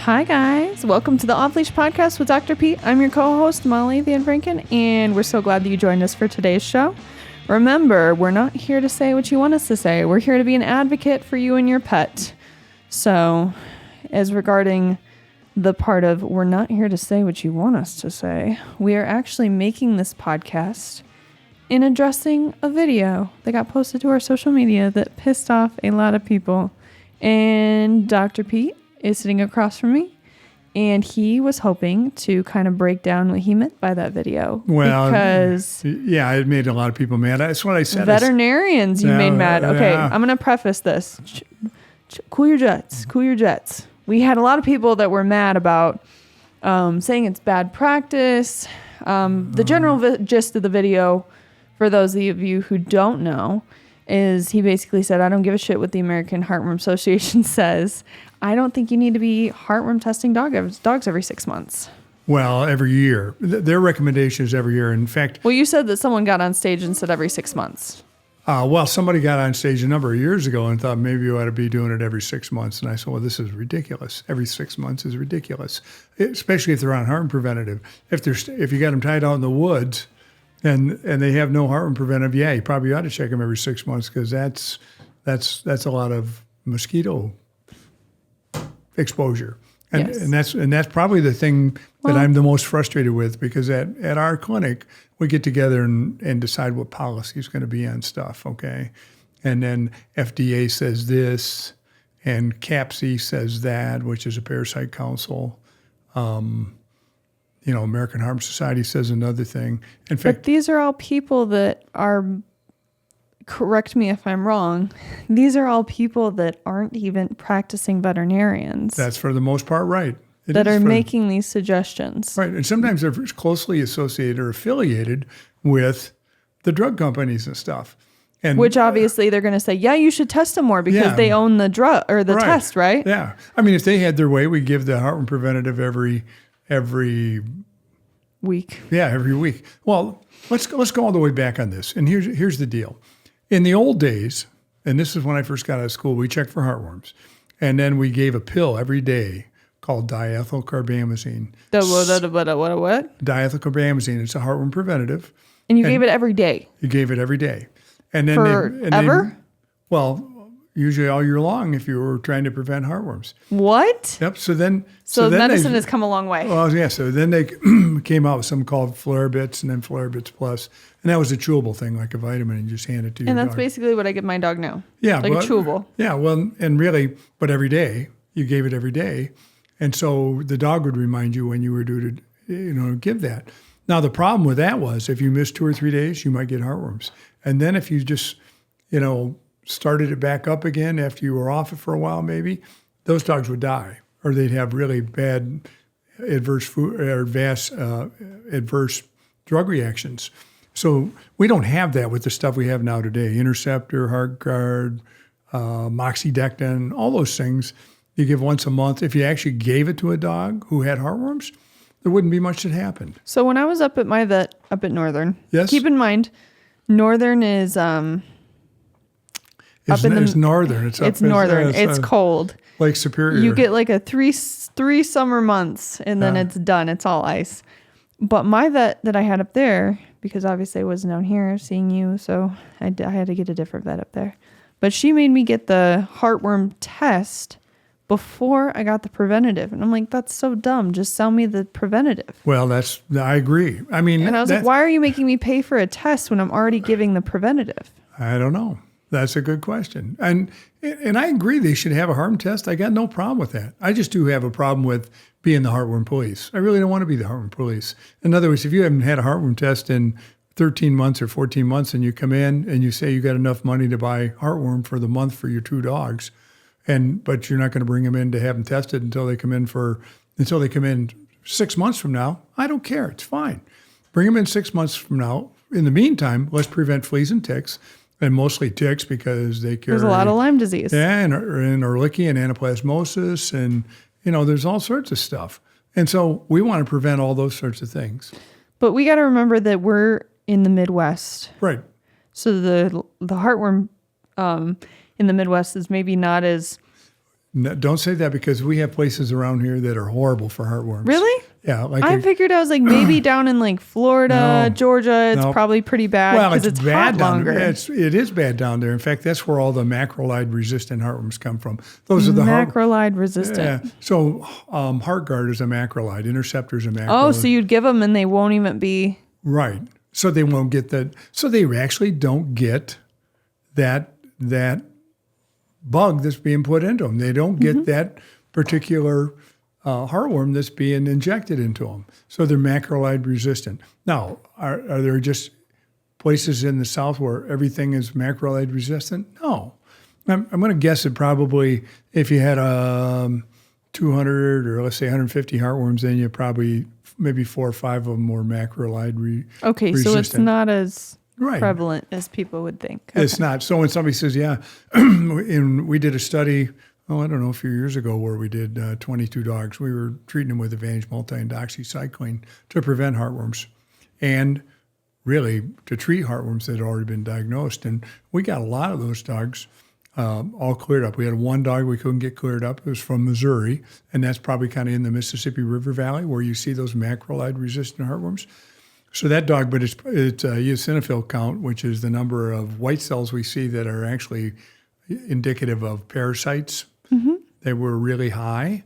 Hi, guys. Welcome to the Off Leash Podcast with Dr. Pete. I'm your co-host, Molly Van Franken, and we're so glad that you joined us for today's show. Remember, we're not here to say what you want us to say. We're here to be an advocate for you and your pet. So, as regarding the part of we're not here to say what you want us to say, we are actually making this podcast in addressing a video that got posted to our social media that pissed off a lot of people. And Dr. Pete is sitting across from me, and he was hoping to kind of break down what he meant by that video. Well, because yeah, it made a lot of people mad. That's what I said. Veterinarians you made mad. Okay, I'm going to preface this. Cool your jets. Cool your jets. We had a lot of people that were mad about saying it's bad practice. The general gist of the video, for those of you who don't know, is he basically said, I don't give a shit what the American Heartworm Association says. I don't think you need to be heartworm testing dogs every 6 months. Well, every year. Their recommendation is every year. In fact... Well, you said that someone got on stage and said every 6 months. Well, somebody got on stage a number of years ago and thought maybe you ought to be doing it every 6 months. And I said, well, this is ridiculous. Every 6 months is ridiculous, especially if they're on heartworm preventive. If you got them tied out in the woods and they have no heartworm preventive, yeah, you probably ought to check them every 6 months because that's a lot of mosquito exposure. And, yes. and that's probably the thing that I'm the most frustrated with, because at our clinic, we get together and decide what policy is going to be on stuff, okay? And then FDA says this, and CAPC says that, which is a parasite council. American Heart Society says another thing. In fact, but these are all people that are, correct me if I'm wrong, these are all people that aren't even practicing veterinarians. That's for the most part right. That are making these suggestions. Right, and sometimes they're closely associated or affiliated with the drug companies and stuff. And which obviously they're going to say, yeah, you should test them more because they own the drug or the test, right? Yeah. I mean, if they had their way, we'd give the heartworm preventative every week. Yeah, every week. Well, let's go all the way back on this. And here's the deal. In the old days, and this is when I first got out of school, we checked for heartworms. And then we gave a pill every day called diethylcarbamazine. What? Diethylcarbamazine. It's a heartworm preventative. And you gave it every day? You gave it every day. And then forever? Usually all year long if you were trying to prevent heartworms. What? Yep. So then medicine has come a long way. Well, yeah. So then they came out with something called Flarebits and then Flarebits Plus. And that was a chewable thing, like a vitamin, and you just hand it to your dog. And that's basically what I give my dog now. Yeah. A chewable. Yeah. Well, and really, but every day, you gave it every day. And so the dog would remind you when you were due to, give that. Now, the problem with that was if you missed 2 or 3 days, you might get heartworms. And then if you just, started it back up again after you were off it for a while, maybe, those dogs would die, or they'd have really bad adverse drug reactions. So we don't have that with the stuff we have now today. Interceptor, HeartGuard, Moxidectin, all those things you give once a month. If you actually gave it to a dog who had heartworms, there wouldn't be much that happened. So when I was up at my vet up at Northern, yes? Keep in mind, Northern is It's northern. It's northern. It's cold. Lake Superior. You get like a three summer months, and then it's done. It's all ice. But my vet that I had up there, because obviously I wasn't down here seeing you, so I had to get a different vet up there. But she made me get the heartworm test before I got the preventative. And I'm like, that's so dumb. Just sell me the preventative. Well, I agree. I mean, and I was like, why are you making me pay for a test when I'm already giving the preventative? I don't know. That's a good question. And I agree they should have a heartworm test. I got no problem with that. I just do have a problem with being the heartworm police. I really don't want to be the heartworm police. In other words, if you haven't had a heartworm test in 13 months or 14 months and you come in and you say you got enough money to buy heartworm for the month for your 2 dogs, but you're not going to bring them in to have them tested until they come in 6 months from now, I don't care. It's fine. Bring them in 6 months from now. In the meantime, let's prevent fleas and ticks. And mostly ticks because they carry... There's a lot of Lyme disease. Yeah, and Ehrlichia and anaplasmosis and, there's all sorts of stuff. And so we want to prevent all those sorts of things. But we got to remember that we're in the Midwest. Right. So the heartworm in the Midwest is maybe not as No, don't say that because we have places around here that are horrible for heartworms. Really? Yeah. I figured I was like maybe down in like Florida, Georgia, it's probably pretty bad because it's bad hot down longer. there. It is bad down there. In fact, that's where all the macrolide resistant heartworms come from. Those are the macrolide resistant. Yeah. So HeartGuard is a macrolide. Interceptor is a macrolide. Oh, so you'd give them and they won't even be. Right. So they won't get that. So they actually don't get that bug that's being put into them. They don't get that particular heartworm that's being injected into them. So they're macrolide resistant. Now, are there just places in the South where everything is macrolide resistant? No. I'm going to guess that probably if you had 200 or let's say 150 heartworms, then you probably maybe 4 or 5 of them were macrolide resistant. Okay, so it's not as prevalent as people would think. Okay. It's not. So when somebody says, and we did a study, I don't know, a few years ago where we did 22 dogs. We were treating them with Advantage Multi and doxycycline to prevent heartworms and really to treat heartworms that had already been diagnosed. And we got a lot of those dogs all cleared up. We had one dog we couldn't get cleared up. It was from Missouri, and that's probably kind of in the Mississippi River Valley where you see those macrolide-resistant heartworms. So that dog, but it's eosinophil count, which is the number of white cells we see that are actually indicative of parasites. They were really high,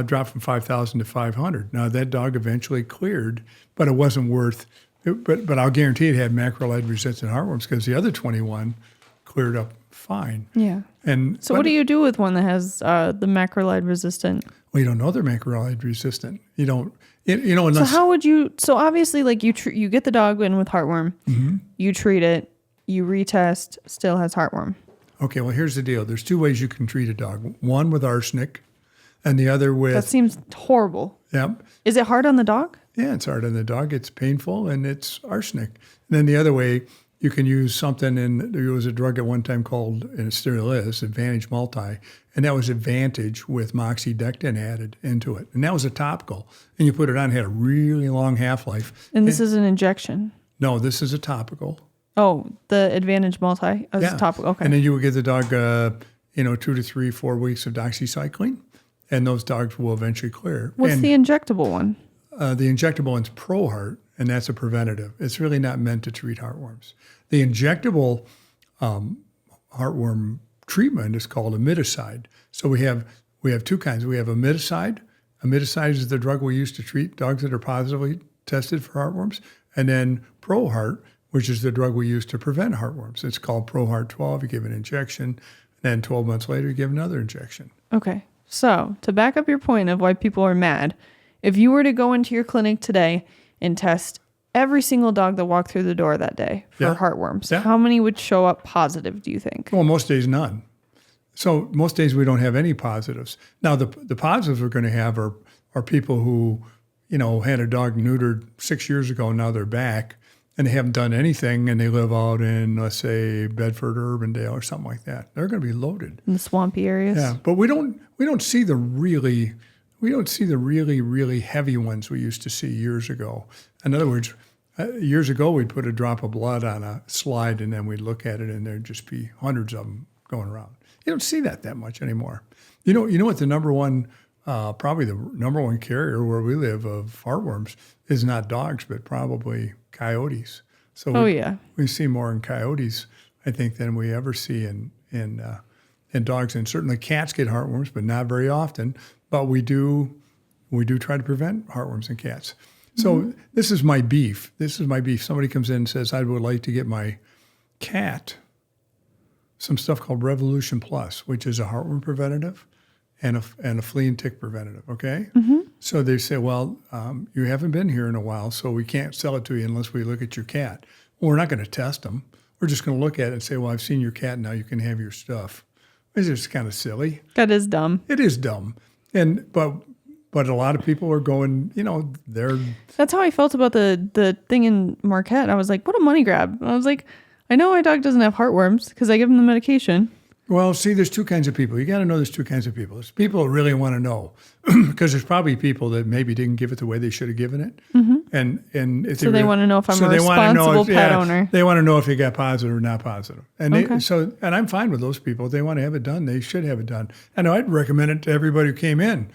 dropped from 5,000 to 500. Now that dog eventually cleared, but it wasn't worth. But I'll guarantee it had macrolide-resistant heartworms because the other 21 cleared up fine. Yeah. And so what do you do with one that has the macrolide resistant? Well, you don't know they're macrolide resistant. You don't. Unless, so how would you? So obviously, like you get the dog in with heartworm, you treat it, you retest, still has heartworm. Okay, well here's the deal. There's 2 ways you can treat a dog. One with arsenic, and the other with. That seems horrible. Yep. Is it hard on the dog? Yeah, it's hard on the dog. It's painful, and it's arsenic. And then the other way, you can use something, and there was a drug at one time called, and it still is, Advantage Multi, and that was Advantage with moxidectin added into it. And that was a topical. And you put it on, it had a really long half-life. And this is an injection? No, this is a topical. Oh, the Advantage Multi is topical. Okay. And then you would give the dog, 2 to 3, 4 weeks of doxycycline, and those dogs will eventually clear. What's the injectable one? The injectable one's ProHeart, and that's a preventative. It's really not meant to treat heartworms. The injectable heartworm treatment is called imidacide. So we have 2 kinds. We have imidacide. Imidacide is the drug we use to treat dogs that are positively tested for heartworms. And then ProHeart, which is the drug we use to prevent heartworms. It's called ProHeart 12. You give an injection, and then 12 months later, you give another injection. Okay. So to back up your point of why people are mad, if you were to go into your clinic today and test every single dog that walked through the door that day for heartworms, how many would show up positive, do you think? Well, most days, none. So most days we don't have any positives. Now, the positives we're going to have are people who, had a dog neutered 6 years ago, and now they're back, and they haven't done anything, and they live out in, let's say, Bedford or Urbandale or something like that. They're going to be loaded. In the swampy areas? Yeah, but we don't see the really heavy ones we used to see years ago. In other words, years ago we'd put a drop of blood on a slide and then we'd look at it and there'd just be hundreds of them going around. You don't see that much anymore. You know what the number one, probably the number one carrier where we live of heartworms is not dogs, but probably coyotes. So we see more in coyotes, I think, than we ever see in dogs. And certainly cats get heartworms, but not very often. But we do try to prevent heartworms in cats. So this is my beef. Somebody comes in and says, I would like to get my cat some stuff called Revolution Plus, which is a heartworm preventative and a flea and tick preventative, okay? So they say, well, you haven't been here in a while, so we can't sell it to you unless we look at your cat. Well, we're not going to test them. We're just going to look at it and say, well, I've seen your cat, now you can have your stuff. It's just kind of silly. That is dumb. It is dumb. But a lot of people are going, they're... That's how I felt about the thing in Marquette. I was like, what a money grab. I was like, I know my dog doesn't have heartworms because I give him the medication. Well, see, there's 2 kinds of people. You got to know there's 2 kinds of people. There's people who really want to know because there's probably people that maybe didn't give it the way they should have given it. And if So they want to know if I'm a they wanna know responsible pet owner. They want to know if you got positive or not positive. And and I'm fine with those people. If they want to have it done, they should have it done. And I'd recommend it to everybody who came in.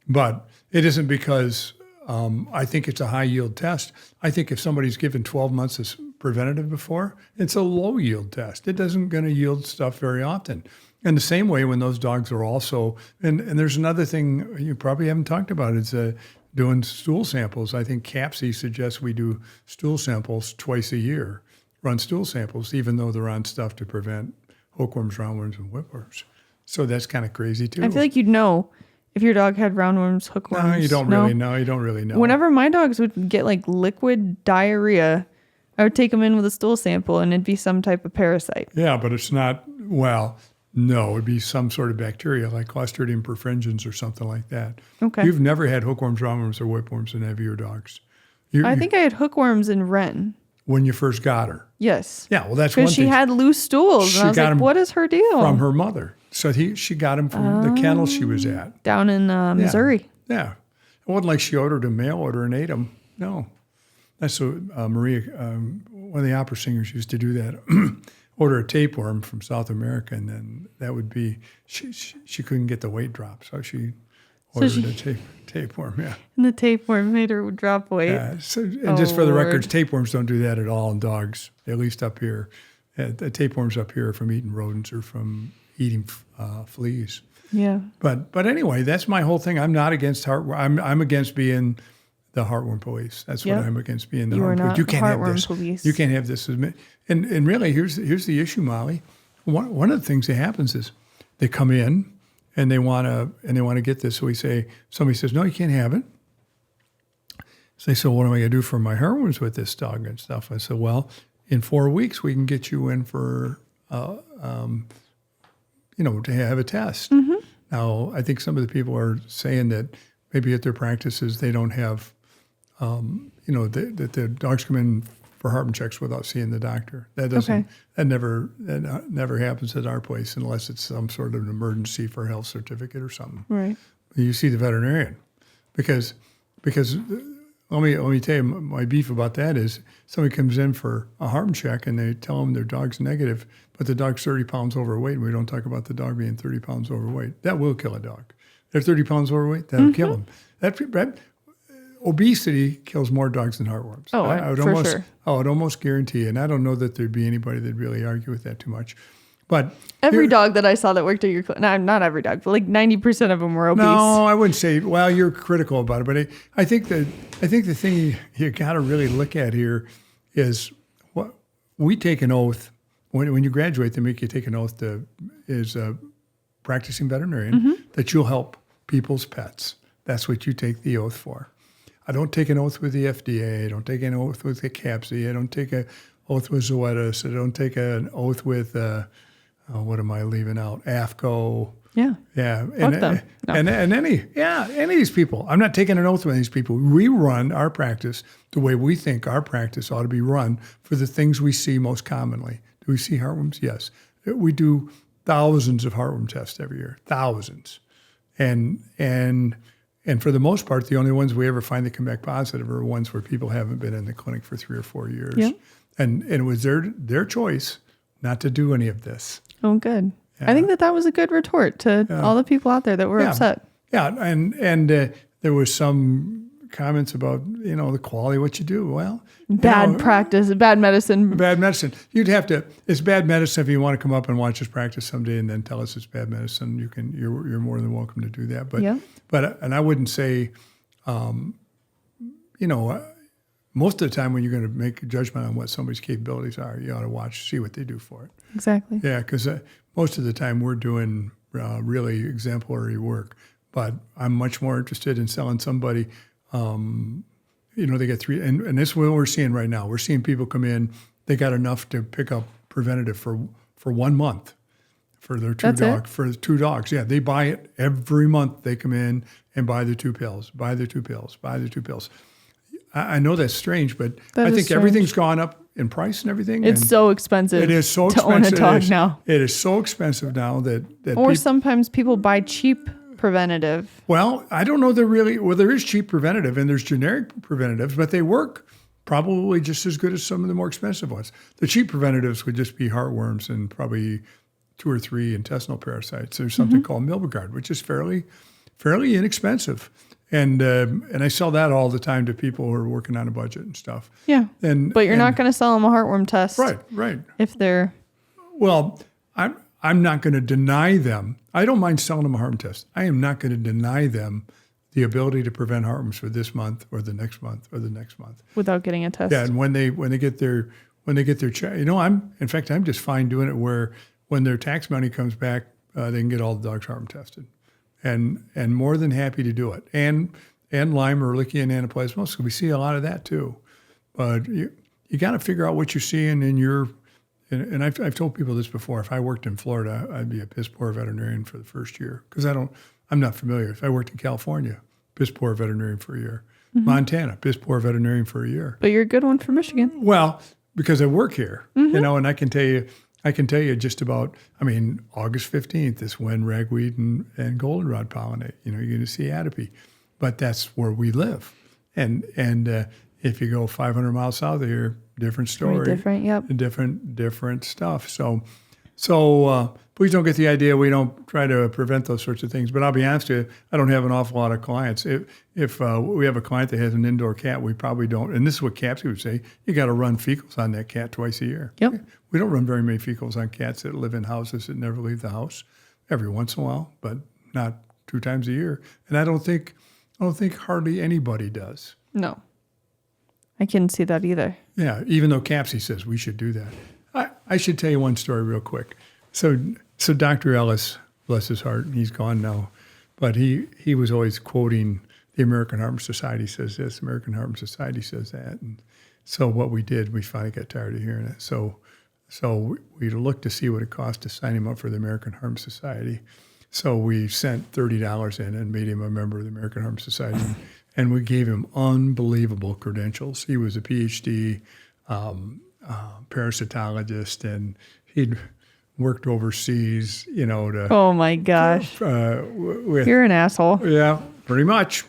But it isn't because I think it's a high yield test. I think if somebody's given 12 months of preventative before, it's a low yield test. It doesn't going to yield stuff very often. And the same way when those dogs are also, and there's another thing you probably haven't talked about, it's doing stool samples. I think CAPSI suggests we do stool samples twice a year, run stool samples, even though they're on stuff to prevent hookworms, roundworms, and whipworms. So that's kind of crazy too. I feel like you'd know if your dog had roundworms, hookworms. No, you don't really know. You don't really know. Whenever my dogs would get like liquid diarrhea, I would take them in with a stool sample and it'd be some type of parasite. Yeah, but it's not, no, it'd be some sort of bacteria like Clostridium perfringens or something like that. Okay. You've never had hookworms, roundworms, or whipworms in any of your dogs. I think I had hookworms in Ren. When you first got her. Yes. Yeah, well, that's one thing. Because she had loose stools. And I was like, what is her deal? From her mother. So she got him from the kennel she was at. Down in Missouri. Yeah. It wasn't like she ordered a mail order and ate them. No. That's what Maria, one of the opera singers used to do that. Order a tapeworm from South America, and then that would be, she couldn't get the weight drop, so she ordered a tapeworm, yeah. And the tapeworm made her drop weight. Yeah, just for the records, tapeworms don't do that at all in dogs, at least up here. The tapeworms up here are from eating rodents or from eating fleas. Yeah. But anyway, that's my whole thing. I'm not against heartworm. I'm against being the heartworm police. That's what I'm against, being the heartworm police. You can't have this. Police. You can't have this. And really, here's the issue, Molly. One of the things that happens is they come in and they want to get this. So somebody says, no, you can't have it. So they say, what am I going to do for my heartworms with this dog and stuff? I said, well, in 4 weeks we can get you in for to have a test. Mm-hmm. Now, I think some of the people are saying that maybe at their practices they don't have, that the dogs come in for Heartworm checks without seeing the doctor. That doesn't. That never happens at our place unless it's some sort of an emergency for a health certificate or something. Right. You see the veterinarian, because let me tell you, my beef about that is somebody comes in for a Heartworm check and they tell them their dog's negative, but the dog's 30 pounds overweight, and we don't talk about the dog being 30 pounds overweight. That will kill a dog. They're 30 pounds overweight, that'll kill them. That obesity kills more dogs than heartworms. Oh, sure. I would almost guarantee, and I don't know that there'd be anybody that'd really argue with that too much. But every dog that I saw that worked at your clinic, not every dog, but like 90% of them were obese. No, I wouldn't say. Well, you're critical about it, but I think the thing you got to really look at here is what we take an oath when you graduate. They make you take an oath as a practicing veterinarian that you'll help people's pets. That's what you take the oath for. I don't take an oath with the FDA. I don't take an oath with the CAPSI. I don't take an oath with Zoetis. I don't take an oath with, what am I leaving out? AFCO. Yeah. Yeah. Fuck them. No. And any of these people. I'm not taking an oath with these people. We run our practice the way we think our practice ought to be run for the things we see most commonly. Do we see heartworms? Yes. We do thousands of heartworm tests every year. Thousands. And for the most part, the only ones we ever find that come back positive are ones where people haven't been in the clinic for 3 or 4 years. Yeah. And it was their choice not to do any of this. Oh, good. Yeah. I think that was a good retort to all the people out there that were upset. Yeah, and there was some comments about, the quality of what you do. Well, bad practice, bad medicine. Bad medicine. You'd have to. It's bad medicine if you want to come up and watch us practice someday and then tell us it's bad medicine. You're more than welcome to do that. But I wouldn't say, most of the time when you're going to make a judgment on what somebody's capabilities are, you ought to see what they do for it. Exactly. Yeah, because most of the time we're doing really exemplary work. But I'm much more interested in selling somebody. They get 3, and this is what we're seeing right now. We're seeing people come in, they got enough to pick up preventative for 1 month for their for 2 dogs. Yeah, they buy it every month. They come in and buy the 2 pills, buy the 2 pills, buy the 2 pills. I know that's strange, but I think everything's gone up in price and everything. It's so expensive. It is so to expensive own a dog now. It is so expensive now that sometimes people buy cheap preventative. Well, I don't know. There is cheap preventative and there's generic preventatives, but they work probably just as good as some of the more expensive ones. The cheap preventatives would just be heartworms and probably 2 or 3 intestinal parasites. There's something called Milbegard, which is fairly inexpensive. And I sell that all the time to people who are working on a budget and stuff. Yeah. But you're not going to sell them a heartworm test. Right. If they're... Well, I'm not going to deny them. I don't mind selling them a heartworm test. I am not going to deny them the ability to prevent heartworms for this month or the next month or the next month. Without getting a test. Yeah, and when they get their check, I'm just fine doing it where when their tax money comes back, they can get all the dogs heartworm tested. And more than happy to do it. And Lyme, Ehrlichia, and Anaplasmosis. We see a lot of that too. But you got to figure out what you're seeing in your. And I've told people this before. If I worked in Florida, I'd be a piss poor veterinarian for the first year because I'm not familiar. If I worked in California, piss poor veterinarian for a year. Montana, piss poor veterinarian for a year. But you're a good one for Michigan. Well, because I work here, and I can tell you just about, August 15th is when ragweed and goldenrod pollinate. You're going to see atopy. But that's where we live. And if you go 500 miles south of here, different story. Very different, yep. Different stuff. So please don't get the idea we don't try to prevent those sorts of things. But I'll be honest with you, I don't have an awful lot of clients. If we have a client that has an indoor cat, we probably don't. And this is what CAPSI would say, you got to run fecals on that cat twice a year. Yep. We don't run very many fecals on cats that live in houses that never leave the house. Every once in a while, but not 2 times a year. And I don't think hardly anybody does. No. I couldn't see that either. Yeah, even though CAPSI says we should do that. I should tell you one story real quick. So Dr. Ellis, bless his heart, he's gone now, but he was always quoting the American Heart Society says this, American Heart Society says that. And so what we did, we finally got tired of hearing it. So we looked to see what it cost to sign him up for the American Heart Society. So we sent $30 in and made him a member of the American Heart Society. And we gave him unbelievable credentials. He was a PhD parasitologist, and he'd worked overseas, to... Oh, my gosh. You're an asshole. Yeah, pretty much.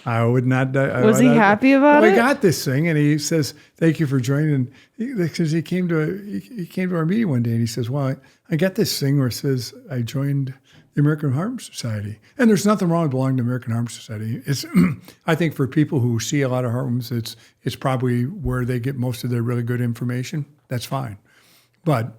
I would not... Was he happy about it? I got this thing, and he says, thank you for joining. Because he came to our meeting one day, and he says, well, I got this thing where it says I joined the American Heart Society. And there's nothing wrong with belonging to the American Heart Society. It's, I think for people who see a lot of heartworms, it's probably where they get most of their really good information. That's fine. But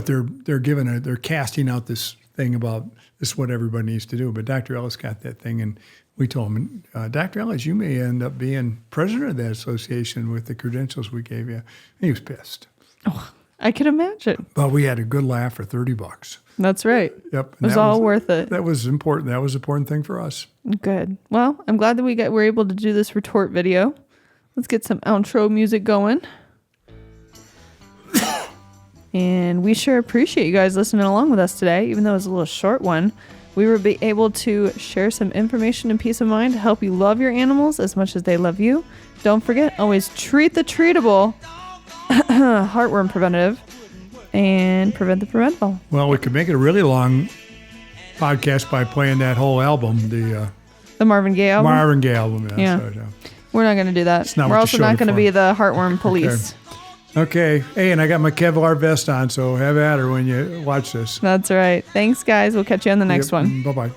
they're casting out this thing about this is what everybody needs to do. But Dr. Ellis got that thing, and we told him, Dr. Ellis, you may end up being president of that association with the credentials we gave you. And he was pissed. Oh, I can imagine. But we had a good laugh for $30. That's right. Yep. It was all worth it. That was important. That was an important thing for us. Good. Well, I'm glad that we're able to do this retort video. Let's get some outro music going. And we sure appreciate you guys listening along with us today, even though it was a little short one. We were able to share some information and peace of mind to help you love your animals as much as they love you. Don't forget, always treat the treatable, heartworm preventative, and prevent the preventable. Well, we could make it a really long podcast by playing that whole album, the Marvin Gaye album? Marvin Gaye album, yeah. So, we're not going to do that. We're also not going to be the heartworm police. Okay. Hey, and I got my Kevlar vest on, so have at her when you watch this. That's right. Thanks, guys. We'll catch you on the next one. Bye-bye.